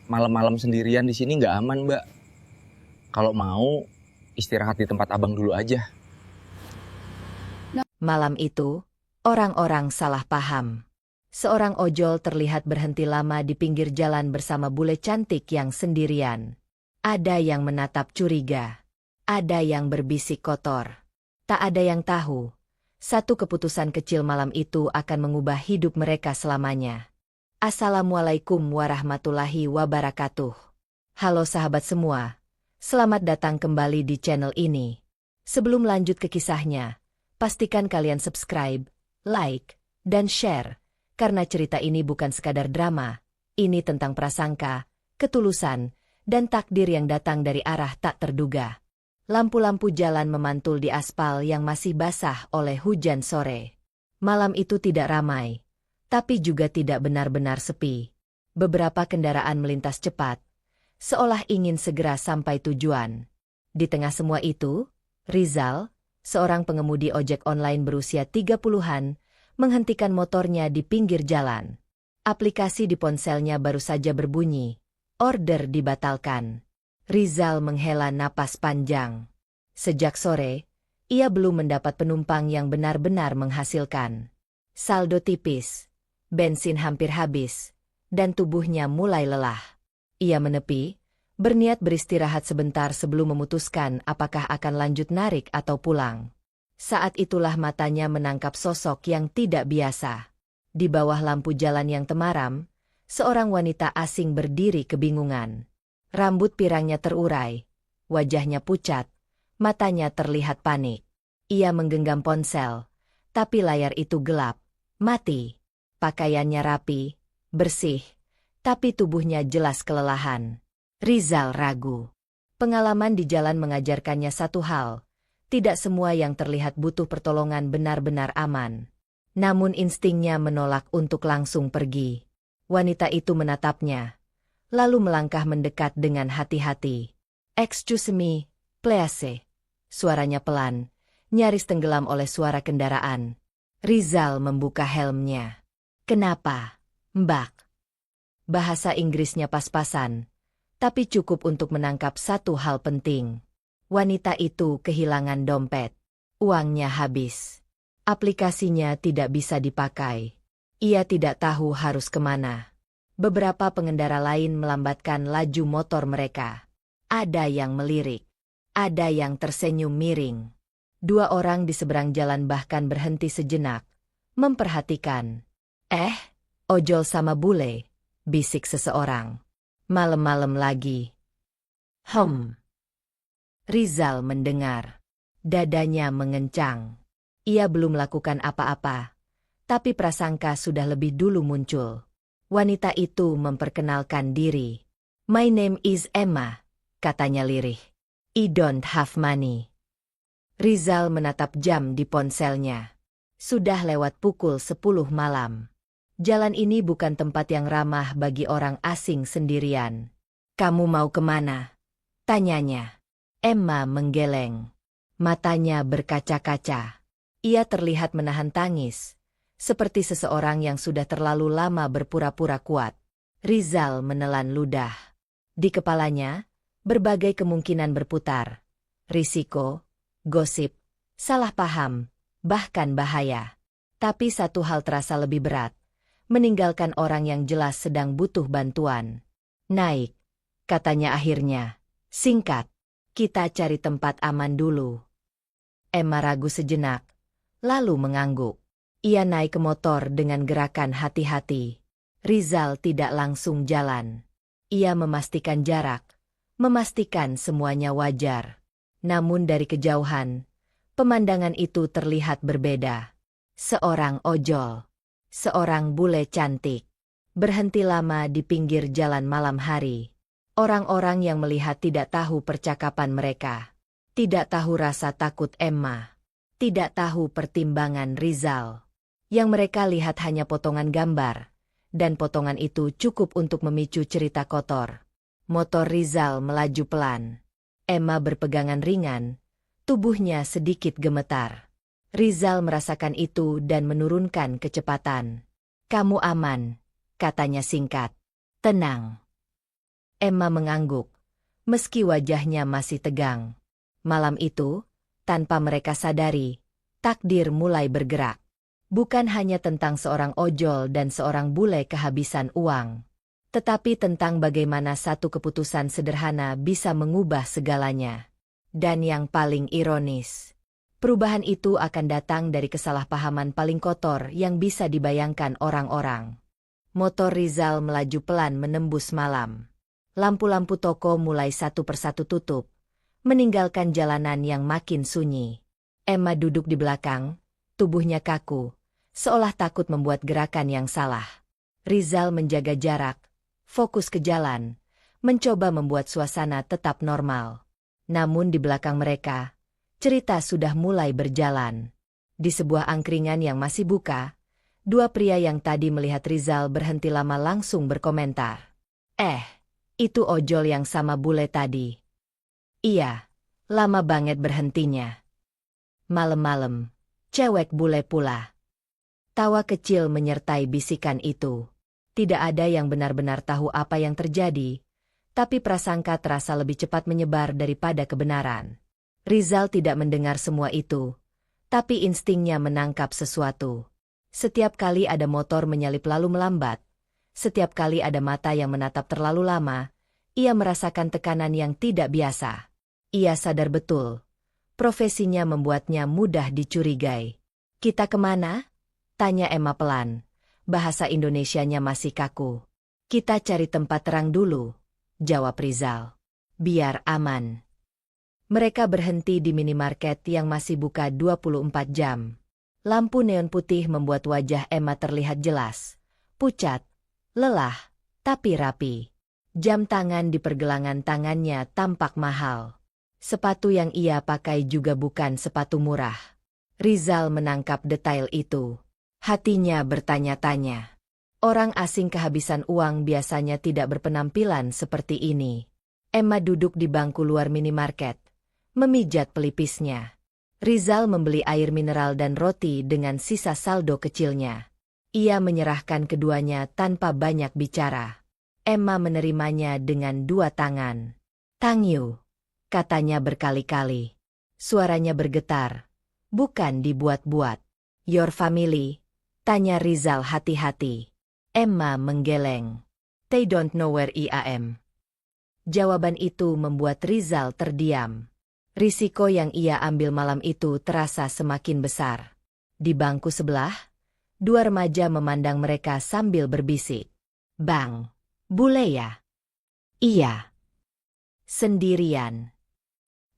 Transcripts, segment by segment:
malam-malam sendirian di sini nggak aman, Mbak. Kalau mau istirahat di tempat abang dulu aja. Malam itu, orang-orang salah paham. Seorang ojol terlihat berhenti lama di pinggir jalan bersama bule cantik yang sendirian. Ada yang menatap curiga. Ada yang berbisik kotor. Tak ada yang tahu. Satu keputusan kecil malam itu akan mengubah hidup mereka selamanya. Assalamualaikum warahmatullahi wabarakatuh. Halo sahabat semua. Selamat datang kembali di channel ini. Sebelum lanjut ke kisahnya, pastikan kalian subscribe, like, dan share. Karena cerita ini bukan sekadar drama. Ini tentang prasangka, ketulusan, dan takdir yang datang dari arah tak terduga. Lampu-lampu jalan memantul di aspal yang masih basah oleh hujan sore. Malam itu tidak ramai, tapi juga tidak benar-benar sepi. Beberapa kendaraan melintas cepat, seolah ingin segera sampai tujuan. Di tengah semua itu, Rizal, seorang pengemudi ojek online berusia 30-an, menghentikan motornya di pinggir jalan. Aplikasi di ponselnya baru saja berbunyi. Order dibatalkan. Rizal menghela napas panjang. Sejak sore, ia belum mendapat penumpang yang benar-benar menghasilkan. Saldo tipis, bensin hampir habis, dan tubuhnya mulai lelah. Ia menepi, berniat beristirahat sebentar sebelum memutuskan apakah akan lanjut narik atau pulang. Saat itulah matanya menangkap sosok yang tidak biasa. Di bawah lampu jalan yang temaram, seorang wanita asing berdiri kebingungan. Rambut pirangnya terurai, wajahnya pucat, matanya terlihat panik. Ia menggenggam ponsel, tapi layar itu gelap, mati. Pakaiannya rapi, bersih, tapi tubuhnya jelas kelelahan. Rizal ragu. Pengalaman di jalan mengajarkannya satu hal. Tidak semua yang terlihat butuh pertolongan benar-benar aman. Namun instingnya menolak untuk langsung pergi. Wanita itu menatapnya, lalu melangkah mendekat dengan hati-hati. "Excuse me, please." Suaranya pelan, nyaris tenggelam oleh suara kendaraan. Rizal membuka helmnya. "Kenapa, Mbak?" Bahasa Inggrisnya pas-pasan, tapi cukup untuk menangkap satu hal penting. Wanita itu kehilangan dompet. Uangnya habis. Aplikasinya tidak bisa dipakai. Ia tidak tahu harus kemana. Beberapa pengendara lain melambatkan laju motor mereka. Ada yang melirik. Ada yang tersenyum miring. Dua orang di seberang jalan bahkan berhenti sejenak, memperhatikan. Ojol sama bule," bisik seseorang. "Malam-malam lagi." Rizal mendengar. Dadanya mengencang. Ia belum melakukan apa-apa, tapi prasangka sudah lebih dulu muncul. Wanita itu memperkenalkan diri. "My name is Emma," katanya lirih. "I don't have money." Rizal menatap jam di ponselnya. Sudah lewat pukul 10 malam. Jalan ini bukan tempat yang ramah bagi orang asing sendirian. "Kamu mau kemana?" tanyanya. Emma menggeleng. Matanya berkaca-kaca. Ia terlihat menahan tangis, seperti seseorang yang sudah terlalu lama berpura-pura kuat. Rizal menelan ludah. Di kepalanya, berbagai kemungkinan berputar. Risiko, gosip, salah paham, bahkan bahaya. Tapi satu hal terasa lebih berat. Meninggalkan orang yang jelas sedang butuh bantuan. "Naik," katanya akhirnya. "Singkat. Kita cari tempat aman dulu." Emma ragu sejenak, lalu mengangguk. Ia naik ke motor dengan gerakan hati-hati. Rizal tidak langsung jalan. Ia memastikan jarak, memastikan semuanya wajar. Namun dari kejauhan, pemandangan itu terlihat berbeda. Seorang ojol, seorang bule cantik, berhenti lama di pinggir jalan malam hari. Orang-orang yang melihat tidak tahu percakapan mereka. Tidak tahu rasa takut Emma. Tidak tahu pertimbangan Rizal. Yang mereka lihat hanya potongan gambar. Dan potongan itu cukup untuk memicu cerita kotor. Motor Rizal melaju pelan. Emma berpegangan ringan. Tubuhnya sedikit gemetar. Rizal merasakan itu dan menurunkan kecepatan. "Kamu aman," katanya singkat. "Tenang." Emma mengangguk, meski wajahnya masih tegang. Malam itu, tanpa mereka sadari, takdir mulai bergerak. Bukan hanya tentang seorang ojol dan seorang bule kehabisan uang, tetapi tentang bagaimana satu keputusan sederhana bisa mengubah segalanya. Dan yang paling ironis, perubahan itu akan datang dari kesalahpahaman paling kotor yang bisa dibayangkan orang-orang. Motor Rizal melaju pelan menembus malam. Lampu-lampu toko mulai satu persatu tutup, meninggalkan jalanan yang makin sunyi. Emma duduk di belakang, tubuhnya kaku, seolah takut membuat gerakan yang salah. Rizal menjaga jarak, fokus ke jalan, mencoba membuat suasana tetap normal. Namun di belakang mereka, cerita sudah mulai berjalan. Di sebuah angkringan yang masih buka, dua pria yang tadi melihat Rizal berhenti lama langsung berkomentar. Itu ojol yang sama bule tadi. Iya, lama banget berhentinya. Malam-malam, cewek bule pula. Tawa kecil menyertai bisikan itu. Tidak ada yang benar-benar tahu apa yang terjadi, tapi prasangka terasa lebih cepat menyebar daripada kebenaran. Rizal tidak mendengar semua itu, tapi instingnya menangkap sesuatu. Setiap kali ada motor menyalip lalu melambat, setiap kali ada mata yang menatap terlalu lama, ia merasakan tekanan yang tidak biasa. Ia sadar betul, profesinya membuatnya mudah dicurigai. "Kita kemana?" tanya Emma pelan. Bahasa Indonesianya masih kaku. "Kita cari tempat terang dulu," jawab Rizal. "Biar aman." Mereka berhenti di minimarket yang masih buka 24 jam. Lampu neon putih membuat wajah Emma terlihat jelas. Pucat, lelah, tapi rapi. Jam tangan di pergelangan tangannya tampak mahal. Sepatu yang ia pakai juga bukan sepatu murah. Rizal menangkap detail itu. Hatinya bertanya-tanya. Orang asing kehabisan uang biasanya tidak berpenampilan seperti ini. Emma duduk di bangku luar minimarket, memijat pelipisnya. Rizal membeli air mineral dan roti dengan sisa saldo kecilnya. Ia menyerahkan keduanya tanpa banyak bicara. Emma menerimanya dengan dua tangan. "Thank you," katanya berkali-kali. Suaranya bergetar, bukan dibuat-buat. "Your family?" tanya Rizal hati-hati. Emma menggeleng. "They don't know where I am." Jawaban itu membuat Rizal terdiam. Risiko yang ia ambil malam itu terasa semakin besar. Di bangku sebelah, dua remaja memandang mereka sambil berbisik. "Bang, bule ya?" "Iya." "Sendirian?"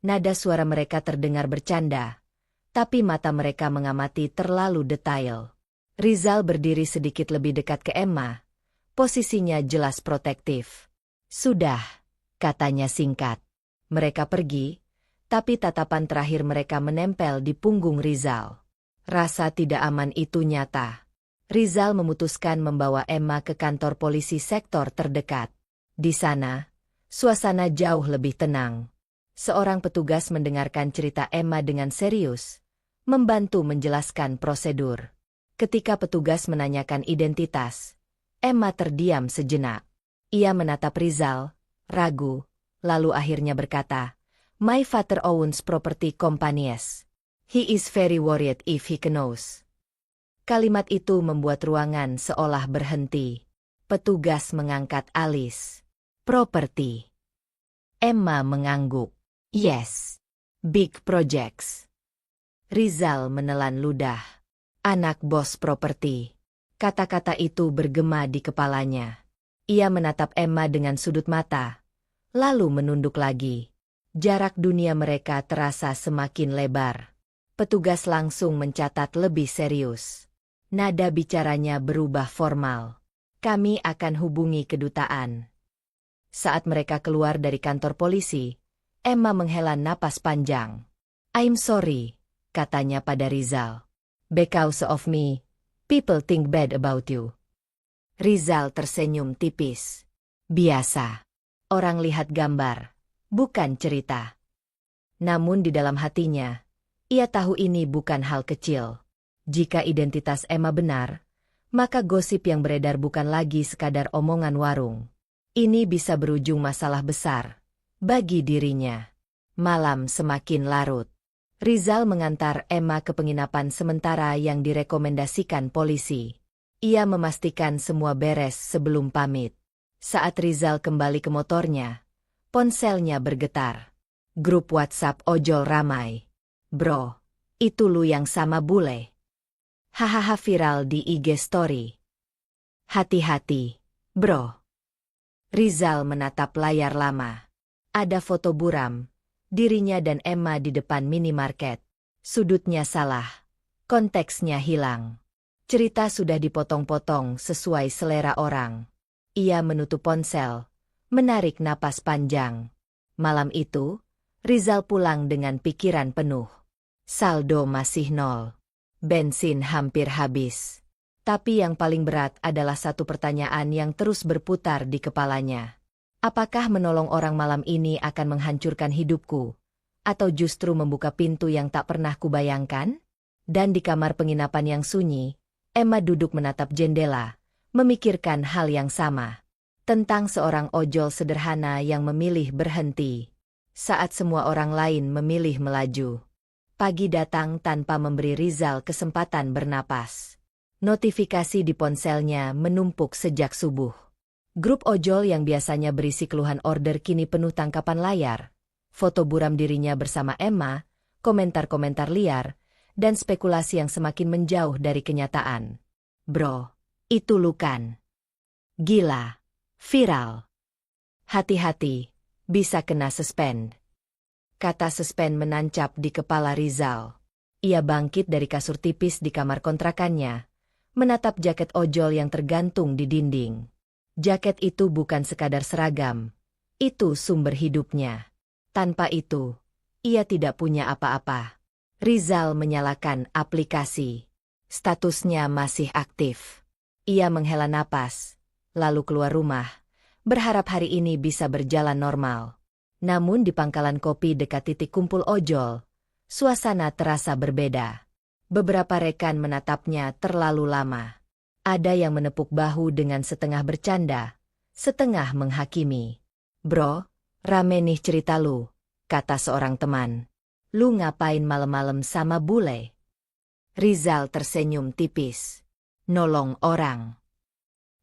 Nada suara mereka terdengar bercanda, tapi mata mereka mengamati terlalu detail. Rizal berdiri sedikit lebih dekat ke Emma. Posisinya jelas protektif. "Sudah," katanya singkat. Mereka pergi, tapi tatapan terakhir mereka menempel di punggung Rizal. Rasa tidak aman itu nyata. Rizal memutuskan membawa Emma ke kantor polisi sektor terdekat. Di sana, suasana jauh lebih tenang. Seorang petugas mendengarkan cerita Emma dengan serius, membantu menjelaskan prosedur. Ketika petugas menanyakan identitas, Emma terdiam sejenak. Ia menatap Rizal, ragu, lalu akhirnya berkata, "My father owns property companies. He is very worried if he knows." Kalimat itu membuat ruangan seolah berhenti. Petugas mengangkat alis. "Property." Emma mengangguk. "Yes. Big projects." Rizal menelan ludah. "Anak bos properti." Kata-kata itu bergema di kepalanya. Ia menatap Emma dengan sudut mata, lalu menunduk lagi. Jarak dunia mereka terasa semakin lebar. Petugas langsung mencatat lebih serius. Nada bicaranya berubah formal. "Kami akan hubungi kedutaan." Saat mereka keluar dari kantor polisi, Emma menghela napas panjang. "I'm sorry," katanya pada Rizal. "Because of me, people think bad about you." Rizal tersenyum tipis. Biasa. Orang lihat gambar, bukan cerita. Namun di dalam hatinya, ia tahu ini bukan hal kecil. Jika identitas Emma benar, maka gosip yang beredar bukan lagi sekadar omongan warung. Ini bisa berujung masalah besar bagi dirinya. Malam semakin larut. Rizal mengantar Emma ke penginapan sementara yang direkomendasikan polisi. Ia memastikan semua beres sebelum pamit. Saat Rizal kembali ke motornya, ponselnya bergetar. Grup WhatsApp ojol ramai. Bro, itu lu yang sama bule. Hahaha, viral di IG story. Hati-hati, bro. Rizal menatap layar lama. Ada foto buram, dirinya dan Emma di depan minimarket. Sudutnya salah, konteksnya hilang. Cerita sudah dipotong-potong sesuai selera orang. Ia menutup ponsel, menarik napas panjang. Malam itu, Rizal pulang dengan pikiran penuh. Saldo masih nol. Bensin hampir habis. Tapi yang paling berat adalah satu pertanyaan yang terus berputar di kepalanya. Apakah menolong orang malam ini akan menghancurkan hidupku? Atau justru membuka pintu yang tak pernah kubayangkan? Dan di kamar penginapan yang sunyi, Emma duduk menatap jendela, memikirkan hal yang sama. Tentang seorang ojol sederhana yang memilih berhenti. Saat semua orang lain memilih melaju. Pagi datang tanpa memberi Rizal kesempatan bernapas. Notifikasi di ponselnya menumpuk sejak subuh. Grup ojol yang biasanya berisi keluhan order kini penuh tangkapan layar. Foto buram dirinya bersama Emma, komentar-komentar liar, dan spekulasi yang semakin menjauh dari kenyataan. Bro, itu lu kan? Gila, viral. Hati-hati, bisa kena suspend. Kata suspend menancap di kepala Rizal. Ia bangkit dari kasur tipis di kamar kontrakannya, menatap jaket ojol yang tergantung di dinding. Jaket itu bukan sekadar seragam, itu sumber hidupnya. Tanpa itu, ia tidak punya apa-apa. Rizal menyalakan aplikasi. Statusnya masih aktif. Ia menghela napas, lalu keluar rumah, berharap hari ini bisa berjalan normal. Namun di pangkalan kopi dekat titik kumpul ojol, suasana terasa berbeda. Beberapa rekan menatapnya terlalu lama. Ada yang menepuk bahu dengan setengah bercanda, setengah menghakimi. Bro, rame nih cerita lu, kata seorang teman. Lu ngapain malam-malam sama bule? Rizal tersenyum tipis. Nolong orang.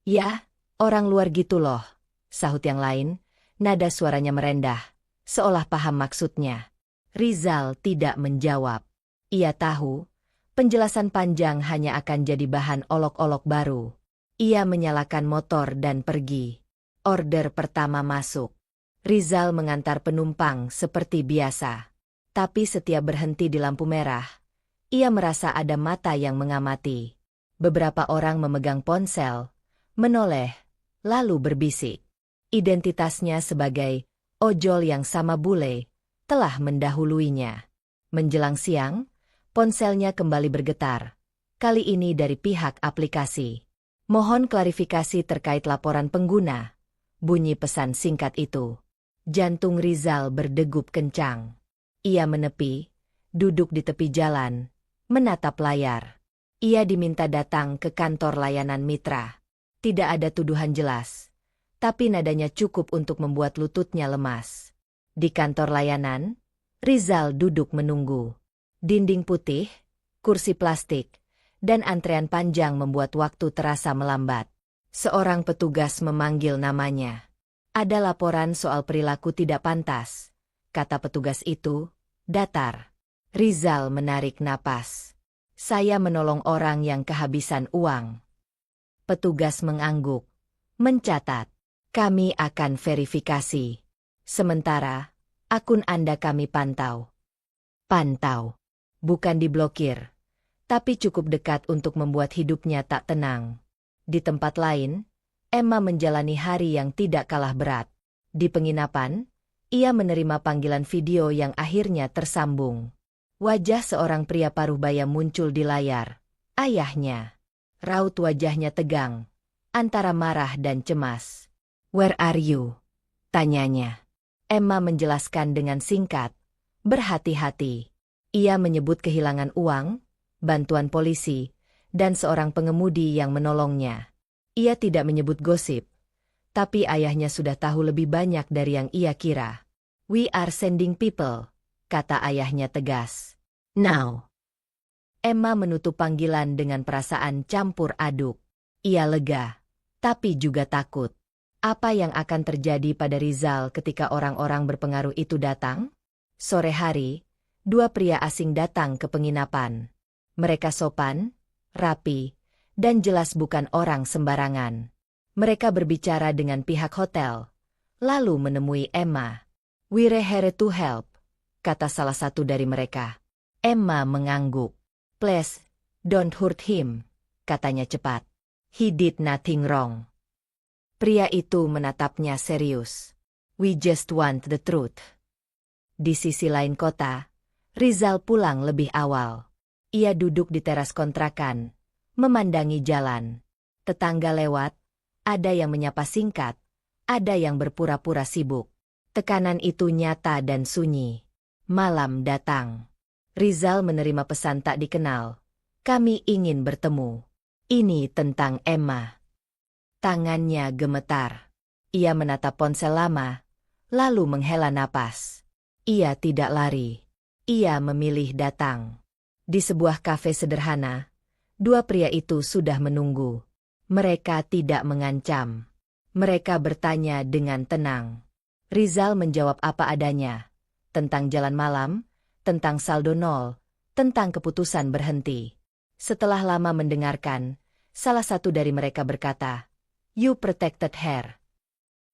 Ya, orang luar gitu loh, sahut yang lain, nada suaranya merendah, seolah paham maksudnya. Rizal tidak menjawab. Ia tahu, penjelasan panjang hanya akan jadi bahan olok-olok baru. Ia menyalakan motor dan pergi. Order pertama masuk. Rizal mengantar penumpang seperti biasa. Tapi setiap berhenti di lampu merah, ia merasa ada mata yang mengamati. Beberapa orang memegang ponsel, menoleh, lalu berbisik. Identitasnya sebagai ojol yang sama bule telah mendahuluinya. Menjelang siang, ponselnya kembali bergetar. Kali ini dari pihak aplikasi. Mohon klarifikasi terkait laporan pengguna. Bunyi pesan singkat itu. Jantung Rizal berdegup kencang. Ia menepi, duduk di tepi jalan, menatap layar. Ia diminta datang ke kantor layanan mitra. Tidak ada tuduhan jelas, tapi nadanya cukup untuk membuat lututnya lemas. Di kantor layanan, Rizal duduk menunggu. Dinding putih, kursi plastik, dan antrean panjang membuat waktu terasa melambat. Seorang petugas memanggil namanya. Ada laporan soal perilaku tidak pantas, kata petugas itu, datar. Rizal menarik napas. Saya menolong orang yang kehabisan uang. Petugas mengangguk, mencatat. Kami akan verifikasi. Sementara, akun Anda kami pantau. Pantau. Bukan diblokir, tapi cukup dekat untuk membuat hidupnya tak tenang. Di tempat lain, Emma menjalani hari yang tidak kalah berat. Di penginapan, ia menerima panggilan video yang akhirnya tersambung. Wajah seorang pria paruh baya muncul di layar. Ayahnya. Raut wajahnya tegang, antara marah dan cemas. "Where are you?" tanyanya. Emma menjelaskan dengan singkat, berhati-hati. Ia menyebut kehilangan uang, bantuan polisi, dan seorang pengemudi yang menolongnya. Ia tidak menyebut gosip, Tapi ayahnya sudah tahu lebih banyak dari yang ia kira. "We are sending people," kata ayahnya tegas. "Now." Emma menutup panggilan dengan perasaan campur aduk. Ia lega, tapi juga takut. Apa yang akan terjadi pada Rizal ketika orang-orang berpengaruh itu datang? Sore hari, dua pria asing datang ke penginapan. Mereka sopan, rapi, dan jelas bukan orang sembarangan. Mereka berbicara dengan pihak hotel, lalu menemui Emma. "We're here to help," kata salah satu dari mereka. Emma mengangguk. "Please, don't hurt him," katanya cepat. "He did nothing wrong." Pria itu menatapnya serius. "We just want the truth." Di sisi lain kota, Rizal pulang lebih awal. Ia duduk di teras kontrakan, memandangi jalan. Tetangga lewat, ada yang menyapa singkat, ada yang berpura-pura sibuk. Tekanan itu nyata dan sunyi. Malam datang. Rizal menerima pesan tak dikenal. "Kami ingin bertemu." Ini tentang Emma. Tangannya gemetar. Ia menatap ponsel lama, lalu menghela napas. Ia tidak lari. Ia memilih datang. Di sebuah kafe sederhana, dua pria itu sudah menunggu. Mereka tidak mengancam. Mereka bertanya dengan tenang. Rizal menjawab apa adanya. Tentang jalan malam, tentang saldo nol, tentang keputusan berhenti. Setelah lama mendengarkan, salah satu dari mereka berkata, "You protected her."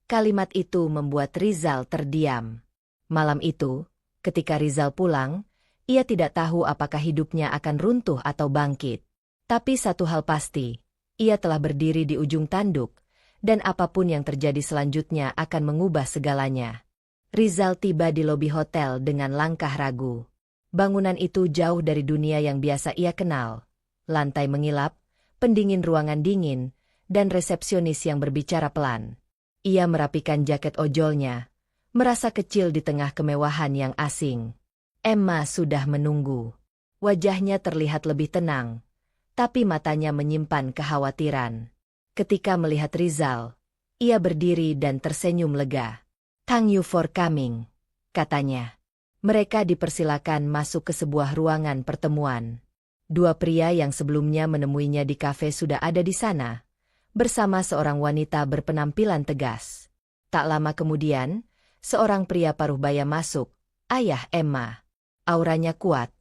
Kalimat itu membuat Rizal terdiam. Malam itu, ketika Rizal pulang, ia tidak tahu apakah hidupnya akan runtuh atau bangkit. Tapi satu hal pasti, ia telah berdiri di ujung tanduk, dan apapun yang terjadi selanjutnya akan mengubah segalanya. Rizal tiba di lobi hotel dengan langkah ragu. Bangunan itu jauh dari dunia yang biasa ia kenal. Lantai mengilap, pendingin ruangan dingin, dan resepsionis yang berbicara pelan. Ia merapikan jaket ojolnya, merasa kecil di tengah kemewahan yang asing. Emma sudah menunggu. Wajahnya terlihat lebih tenang, tapi matanya menyimpan kekhawatiran. Ketika melihat Rizal, ia berdiri dan tersenyum lega. "Thank you for coming," katanya. Mereka dipersilakan masuk ke sebuah ruangan pertemuan. Dua pria yang sebelumnya menemuinya di kafe sudah ada di sana, bersama seorang wanita berpenampilan tegas. Tak lama kemudian, seorang pria paruh baya masuk, ayah Emma. Auranya kuat,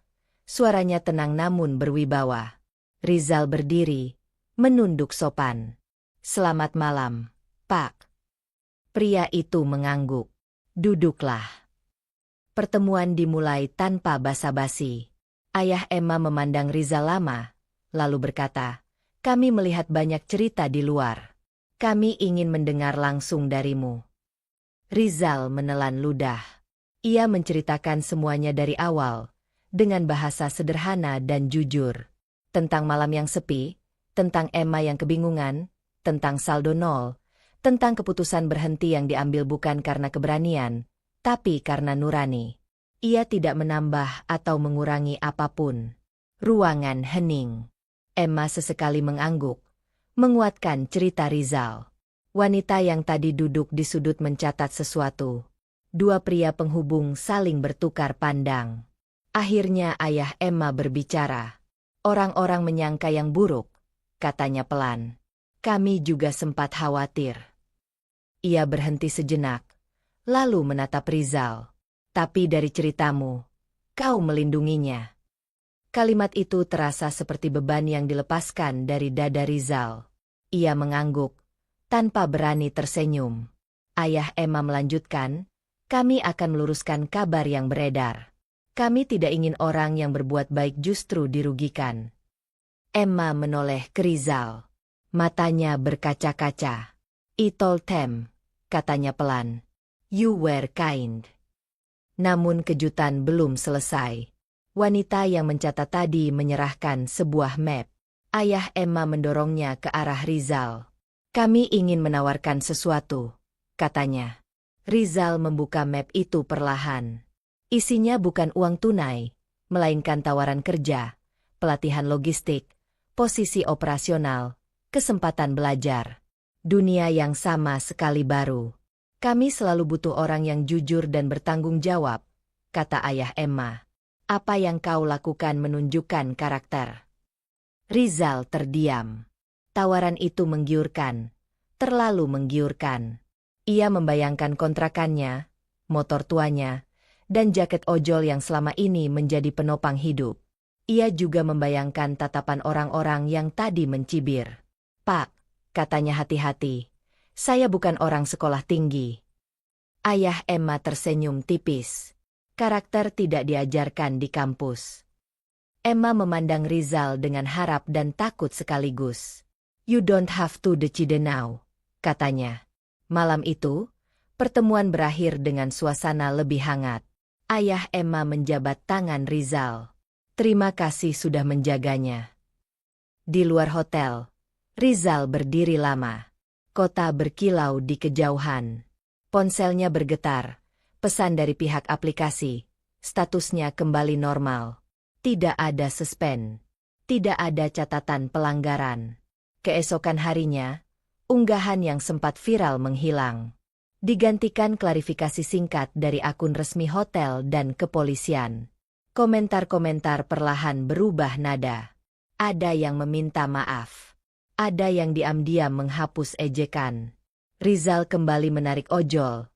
suaranya tenang namun berwibawa. Rizal berdiri, menunduk sopan. "Selamat malam, Pak." Pria itu mengangguk. "Duduklah." Pertemuan dimulai tanpa basa-basi. Ayah Emma memandang Rizal lama, lalu berkata, "Kami melihat banyak cerita di luar. Kami ingin mendengar langsung darimu." Rizal menelan ludah. Ia menceritakan semuanya dari awal, dengan bahasa sederhana dan jujur. Tentang malam yang sepi, tentang Emma yang kebingungan, tentang saldo nol, tentang keputusan berhenti yang diambil bukan karena keberanian, tapi karena nurani. Ia tidak menambah atau mengurangi apapun. Ruangan hening. Emma sesekali mengangguk, menguatkan cerita Rizal. Wanita yang tadi duduk di sudut mencatat sesuatu. Dua pria penghubung saling bertukar pandang. Akhirnya ayah Emma berbicara. "Orang-orang menyangka yang buruk," katanya pelan. "Kami juga sempat khawatir." Ia berhenti sejenak, lalu menatap Rizal. "Tapi dari ceritamu, kau melindunginya." Kalimat itu terasa seperti beban yang dilepaskan dari dada Rizal. Ia mengangguk, tanpa berani tersenyum. Ayah Emma melanjutkan, "Kami akan meluruskan kabar yang beredar. Kami tidak ingin orang yang berbuat baik justru dirugikan." Emma menoleh ke Rizal. Matanya berkaca-kaca. "I told them," katanya pelan. "You were kind." Namun kejutan belum selesai. Wanita yang mencatat tadi menyerahkan sebuah map. Ayah Emma mendorongnya ke arah Rizal. "Kami ingin menawarkan sesuatu," katanya. Rizal membuka map itu perlahan. Isinya bukan uang tunai, melainkan tawaran kerja, pelatihan logistik, posisi operasional, kesempatan belajar. Dunia yang sama sekali baru. Kami selalu butuh orang yang jujur dan bertanggung jawab, kata ayah Emma. Apa yang kau lakukan menunjukkan karakter. Rizal terdiam. Tawaran itu menggiurkan. Terlalu menggiurkan. Ia membayangkan kontrakannya, motor tuanya, dan jaket ojol yang selama ini menjadi penopang hidup. Ia juga membayangkan tatapan orang-orang yang tadi mencibir. Pak, katanya hati-hati. Saya bukan orang sekolah tinggi. Ayah Emma tersenyum tipis. Karakter tidak diajarkan di kampus. Emma memandang Rizal dengan harap dan takut sekaligus. You don't have to decide now, katanya. Malam itu, pertemuan berakhir dengan suasana lebih hangat. Ayah Emma menjabat tangan Rizal. Terima kasih sudah menjaganya. Di luar hotel, Rizal berdiri lama. Kota berkilau di kejauhan. Ponselnya bergetar. Pesan dari pihak aplikasi. Statusnya kembali normal. Tidak ada suspend. Tidak ada catatan pelanggaran. Keesokan harinya, unggahan yang sempat viral menghilang. Digantikan klarifikasi singkat dari akun resmi hotel dan kepolisian. Komentar-komentar perlahan berubah nada. Ada yang meminta maaf. Ada yang diam-diam menghapus ejekan. Rizal kembali menarik ojol,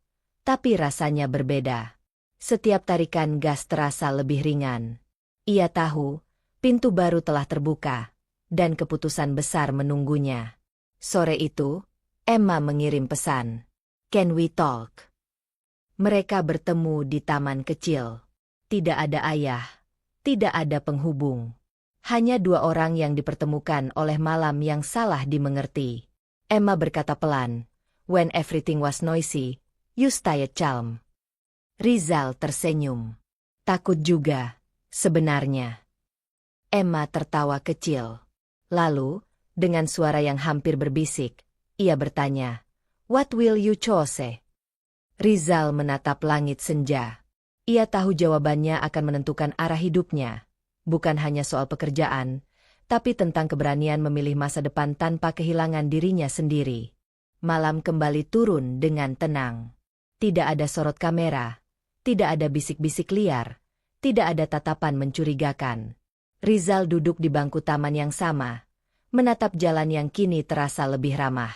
tapi rasanya berbeda. Setiap tarikan gas terasa lebih ringan. Ia tahu, pintu baru telah terbuka, dan keputusan besar menunggunya. Sore itu, Emma mengirim pesan. Can we talk? Mereka bertemu di taman kecil. Tidak ada ayah, tidak ada penghubung. Hanya dua orang yang dipertemukan oleh malam yang salah dimengerti. Emma berkata pelan, when everything was noisy, you stayed calm. Rizal tersenyum. Takut juga, sebenarnya. Emma tertawa kecil. Lalu, dengan suara yang hampir berbisik, ia bertanya, what will you choose? Rizal menatap langit senja. Ia tahu jawabannya akan menentukan arah hidupnya. Bukan hanya soal pekerjaan, tapi tentang keberanian memilih masa depan tanpa kehilangan dirinya sendiri. Malam kembali turun dengan tenang. Tidak ada sorot kamera, tidak ada bisik-bisik liar, tidak ada tatapan mencurigakan. Rizal duduk di bangku taman yang sama, menatap jalan yang kini terasa lebih ramah.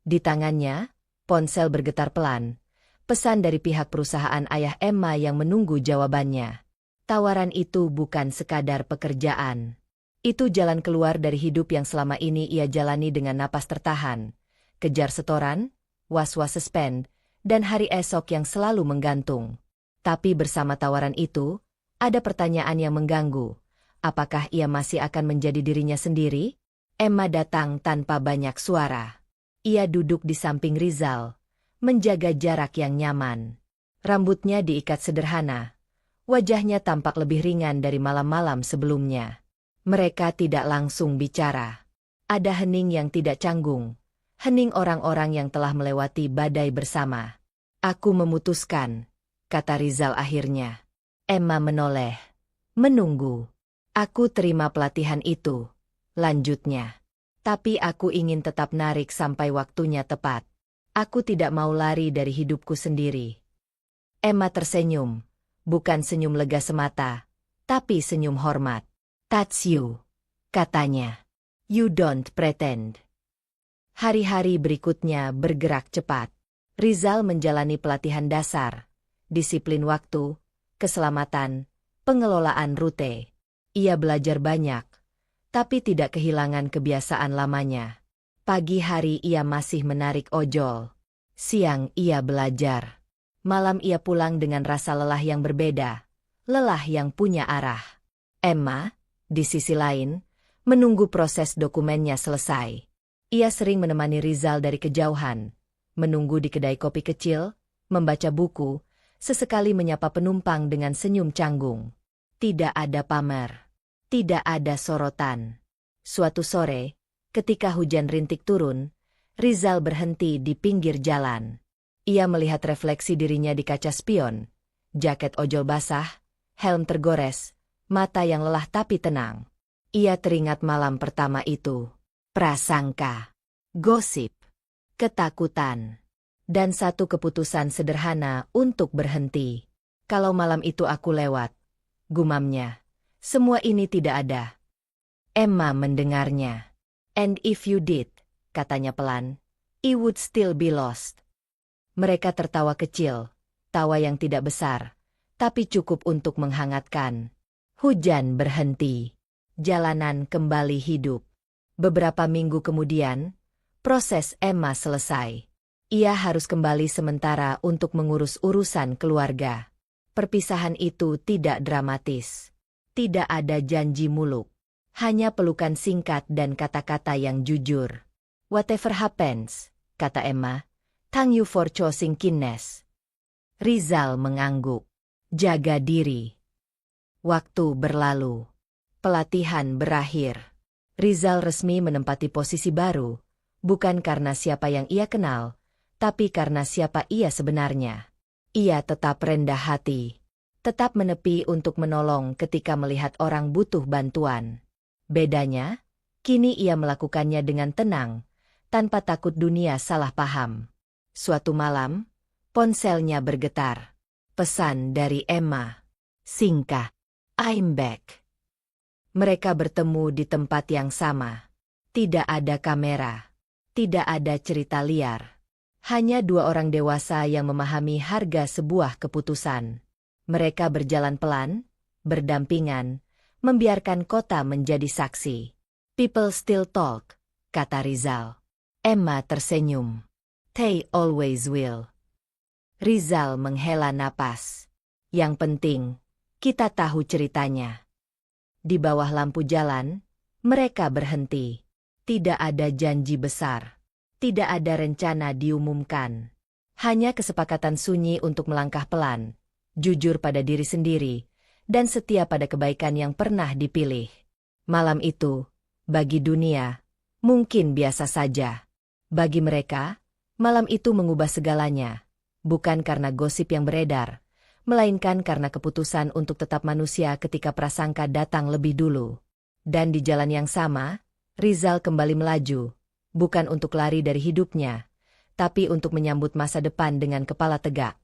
Di tangannya, ponsel bergetar pelan, pesan dari pihak perusahaan ayah Emma yang menunggu jawabannya. Tawaran itu bukan sekadar pekerjaan. Itu jalan keluar dari hidup yang selama ini ia jalani dengan napas tertahan. Kejar setoran, was-was suspend, dan hari esok yang selalu menggantung. Tapi bersama tawaran itu, ada pertanyaan yang mengganggu. Apakah ia masih akan menjadi dirinya sendiri? Emma datang tanpa banyak suara. Ia duduk di samping Rizal, menjaga jarak yang nyaman. Rambutnya diikat sederhana. Wajahnya tampak lebih ringan dari malam-malam sebelumnya. Mereka tidak langsung bicara. Ada hening yang tidak canggung. Hening orang-orang yang telah melewati badai bersama. Aku memutuskan, kata Rizal akhirnya. Emma menoleh. Menunggu. Aku terima pelatihan itu, lanjutnya. Tapi aku ingin tetap narik sampai waktunya tepat. Aku tidak mau lari dari hidupku sendiri. Emma tersenyum. Bukan senyum lega semata, tapi senyum hormat. That's you, katanya. You don't pretend. Hari-hari berikutnya bergerak cepat. Rizal menjalani pelatihan dasar, disiplin waktu, keselamatan, pengelolaan rute. Ia belajar banyak, tapi tidak kehilangan kebiasaan lamanya. Pagi hari ia masih menarik ojol. Siang ia belajar. Malam ia pulang dengan rasa lelah yang berbeda, lelah yang punya arah. Emma, di sisi lain, menunggu proses dokumennya selesai. Ia sering menemani Rizal dari kejauhan, menunggu di kedai kopi kecil, membaca buku, sesekali menyapa penumpang dengan senyum canggung. Tidak ada pamer, tidak ada sorotan. Suatu sore, ketika hujan rintik turun, Rizal berhenti di pinggir jalan. Ia melihat refleksi dirinya di kaca spion, jaket ojol basah, helm tergores, mata yang lelah tapi tenang. Ia teringat malam pertama itu. Prasangka, gosip, ketakutan, dan satu keputusan sederhana untuk berhenti. Kalau malam itu aku lewat, gumamnya, semua ini tidak ada. Emma mendengarnya. And if you did, katanya pelan, it would still be lost. Mereka tertawa kecil, tawa yang tidak besar, tapi cukup untuk menghangatkan. Hujan berhenti. Jalanan kembali hidup. Beberapa minggu kemudian, proses Emma selesai. Ia harus kembali sementara untuk mengurus urusan keluarga. Perpisahan itu tidak dramatis. Tidak ada janji muluk. Hanya pelukan singkat dan kata-kata yang jujur. Whatever happens, kata Emma, thank you for choosing kindness. Rizal mengangguk. Jaga diri. Waktu berlalu. Pelatihan berakhir. Rizal resmi menempati posisi baru, bukan karena siapa yang ia kenal, tapi karena siapa ia sebenarnya. Ia tetap rendah hati, tetap menepi untuk menolong ketika melihat orang butuh bantuan. Bedanya, kini ia melakukannya dengan tenang, tanpa takut dunia salah paham. Suatu malam, ponselnya bergetar. Pesan dari Emma. Singkat. I'm back. Mereka bertemu di tempat yang sama. Tidak ada kamera. Tidak ada cerita liar. Hanya dua orang dewasa yang memahami harga sebuah keputusan. Mereka berjalan pelan, berdampingan, membiarkan kota menjadi saksi. People still talk, kata Rizal. Emma tersenyum. They always will. Rizal menghela napas. Yang penting, kita tahu ceritanya. Di bawah lampu jalan, mereka berhenti. Tidak ada janji besar. Tidak ada rencana diumumkan. Hanya kesepakatan sunyi untuk melangkah pelan, jujur pada diri sendiri, dan setia pada kebaikan yang pernah dipilih. Malam itu, bagi dunia, mungkin biasa saja. Bagi mereka, malam itu mengubah segalanya. Bukan karena gosip yang beredar, melainkan karena keputusan untuk tetap manusia ketika prasangka datang lebih dulu. Dan di jalan yang sama, Rizal kembali melaju, bukan untuk lari dari hidupnya, tapi untuk menyambut masa depan dengan kepala tegak.